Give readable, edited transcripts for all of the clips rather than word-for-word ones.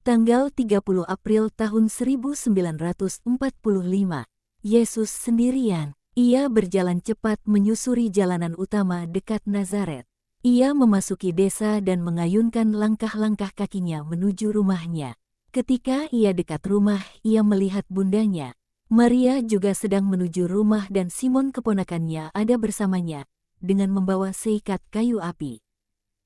Tanggal 30 April tahun 1945. Yesus sendirian. Ia berjalan cepat menyusuri jalanan utama dekat Nazaret. Ia memasuki desa dan mengayunkan langkah-langkah kakinya menuju rumahnya. Ketika ia dekat rumah, ia melihat bundanya. Maria juga sedang menuju rumah dan Simon keponakannya ada bersamanya, dengan membawa seikat kayu api.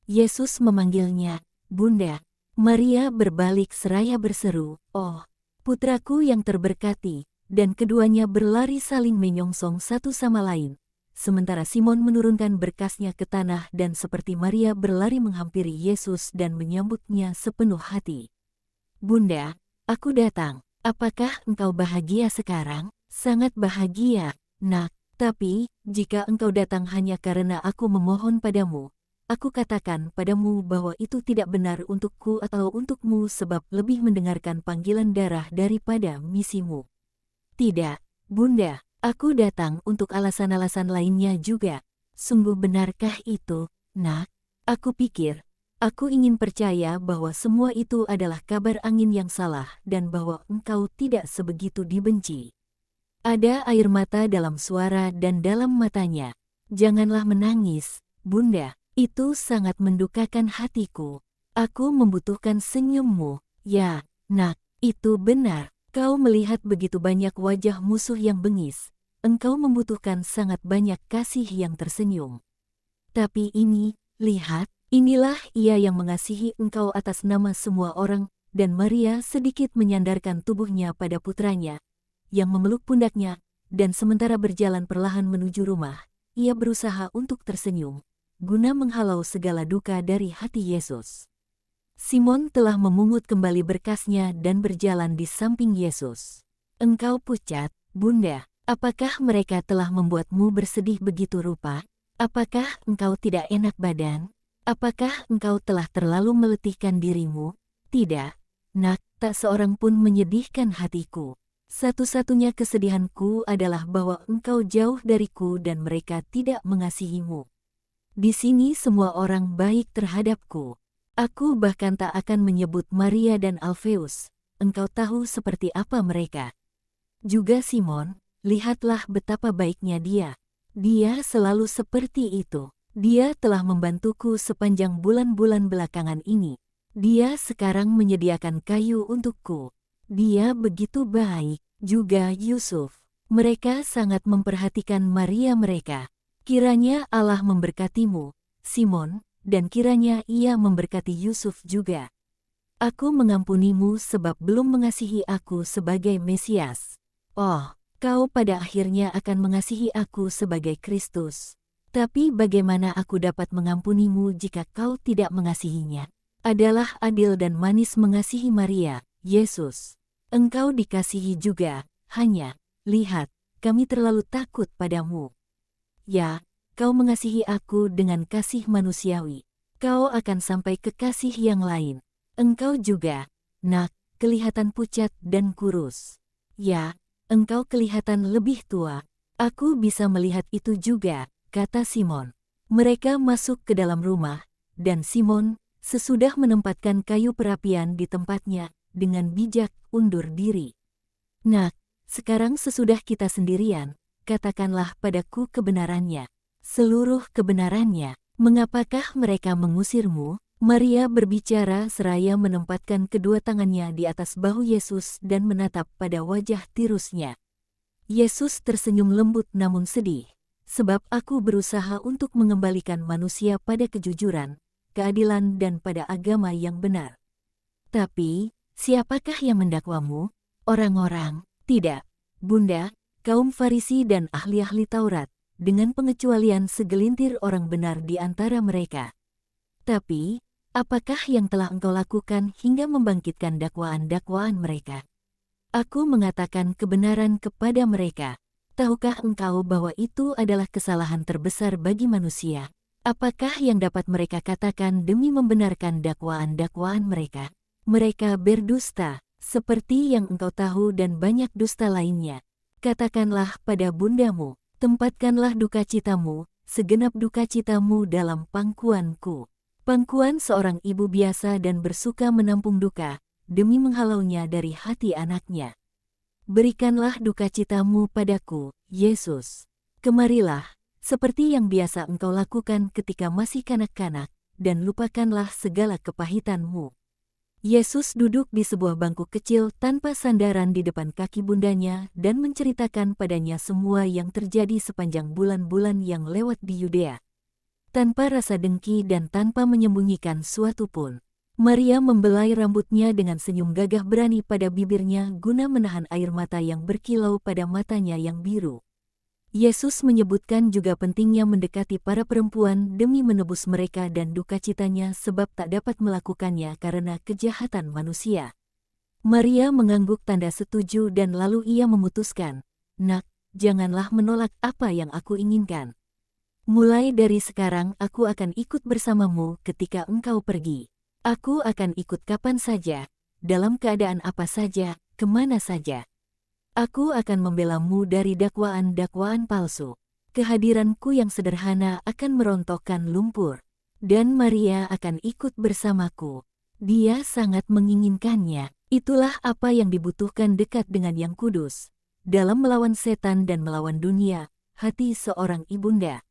Yesus memanggilnya, "Bunda." Maria berbalik seraya berseru, "Oh, putraku yang terberkati," dan keduanya berlari saling menyongsong satu sama lain. Sementara Simon menurunkan berkasnya ke tanah dan seperti Maria berlari menghampiri Yesus dan menyambutnya sepenuh hati. "Bunda, aku datang. Apakah engkau bahagia sekarang?" "Sangat bahagia, Nak. Tapi, jika engkau datang hanya karena aku memohon padamu, aku katakan padamu bahwa itu tidak benar untukku atau untukmu sebab lebih mendengarkan panggilan darah daripada misimu." "Tidak, Bunda, aku datang untuk alasan-alasan lainnya juga." "Sungguh benarkah itu, Nak? Aku pikir, aku ingin percaya bahwa semua itu adalah kabar angin yang salah dan bahwa engkau tidak sebegitu dibenci." Ada air mata dalam suara dan dalam matanya. "Janganlah menangis, Bunda. Itu sangat mendukakan hatiku. Aku membutuhkan senyummu." "Ya, Nak, itu benar. Kau melihat begitu banyak wajah musuh yang bengis. Engkau membutuhkan sangat banyak kasih yang tersenyum. Tapi ini, lihat, inilah ia yang mengasihi engkau atas nama semua orang." Dan Maria sedikit menyandarkan tubuhnya pada putranya, yang memeluk pundaknya, dan sementara berjalan perlahan menuju rumah, ia berusaha untuk tersenyum, guna menghalau segala duka dari hati Yesus. Simon telah memungut kembali berkasnya dan berjalan di samping Yesus. "Engkau pucat, Bunda. Apakah mereka telah membuatmu bersedih begitu rupa? Apakah engkau tidak enak badan? Apakah engkau telah terlalu meletihkan dirimu?" "Tidak, Nak, tak seorang pun menyedihkan hatiku. Satu-satunya kesedihanku adalah bahwa engkau jauh dariku dan mereka tidak mengasihimu. Di sini semua orang baik terhadapku. Aku bahkan tak akan menyebut Maria dan Alfeus. Engkau tahu seperti apa mereka. Juga Simon, lihatlah betapa baiknya dia. Dia selalu seperti itu. Dia telah membantuku sepanjang bulan-bulan belakangan ini. Dia sekarang menyediakan kayu untukku. Dia begitu baik." Juga Yusuf. Mereka sangat memperhatikan Maria mereka. Kiranya Allah memberkatimu, Simon, dan kiranya Ia memberkati Yusuf juga. "Aku mengampunimu sebab belum mengasihi aku sebagai Mesias. Oh, kau pada akhirnya akan mengasihi aku sebagai Kristus. Tapi bagaimana aku dapat mengampunimu jika kau tidak mengasihinya?" Adalah adil dan manis mengasihi Maria, Yesus. Engkau dikasihi juga, hanya, lihat, kami terlalu takut padamu. Ya, kau mengasihi aku dengan kasih manusiawi. Kau akan sampai ke kasih yang lain. Engkau juga, Nak, kelihatan pucat dan kurus. Ya, engkau kelihatan lebih tua. Aku bisa melihat itu juga, kata Simon. Mereka masuk ke dalam rumah, dan Simon, sesudah menempatkan kayu perapian di tempatnya, dengan bijak undur diri. "Nak, sekarang sesudah kita sendirian, katakanlah padaku kebenarannya. Seluruh kebenarannya. Mengapakah mereka mengusirmu?" Maria berbicara seraya menempatkan kedua tangannya di atas bahu Yesus dan menatap pada wajah tirusnya. Yesus tersenyum lembut namun sedih, "Sebab aku berusaha untuk mengembalikan manusia pada kejujuran, keadilan dan pada agama yang benar. Tapi, siapakah yang mendakwamu? Orang-orang?" "Tidak, Bunda, kaum Farisi dan ahli-ahli Taurat, dengan pengecualian segelintir orang benar di antara mereka. Tapi, apakah yang telah engkau lakukan hingga membangkitkan dakwaan-dakwaan mereka?" "Aku mengatakan kebenaran kepada mereka. Tahukah engkau bahwa itu adalah kesalahan terbesar bagi manusia? Apakah yang dapat mereka katakan demi membenarkan dakwaan-dakwaan mereka? Mereka berdusta, seperti yang engkau tahu dan banyak dusta lainnya. Katakanlah pada bundamu, tempatkanlah dukacitamu, segenap dukacitamu dalam pangkuanku." Pangkuan seorang ibu biasa dan bersuka menampung duka, demi menghalaunya dari hati anaknya. Berikanlah duka citamu padaku, Yesus. Kemarilah, seperti yang biasa engkau lakukan ketika masih kanak-kanak, dan lupakanlah segala kepahitanmu. Yesus duduk di sebuah bangku kecil tanpa sandaran di depan kaki bundanya dan menceritakan padanya semua yang terjadi sepanjang bulan-bulan yang lewat di Yudea. Tanpa rasa dengki dan tanpa menyembunyikan suatu pun. Maria membelai rambutnya dengan senyum gagah berani pada bibirnya guna menahan air mata yang berkilau pada matanya yang biru. Yesus menyebutkan juga pentingnya mendekati para perempuan demi menebus mereka dan duka citanya sebab tak dapat melakukannya karena kejahatan manusia. Maria mengangguk tanda setuju dan lalu ia memutuskan, "Nak, janganlah menolak apa yang aku inginkan. Mulai dari sekarang aku akan ikut bersamamu ketika engkau pergi. Aku akan ikut kapan saja, dalam keadaan apa saja, kemana saja. Aku akan membelamu dari dakwaan-dakwaan palsu. Kehadiranku yang sederhana akan merontokkan lumpur. Dan Maria akan ikut bersamaku. Dia sangat menginginkannya. Itulah apa yang dibutuhkan dekat dengan Yang Kudus. Dalam melawan setan dan melawan dunia, hati seorang ibunda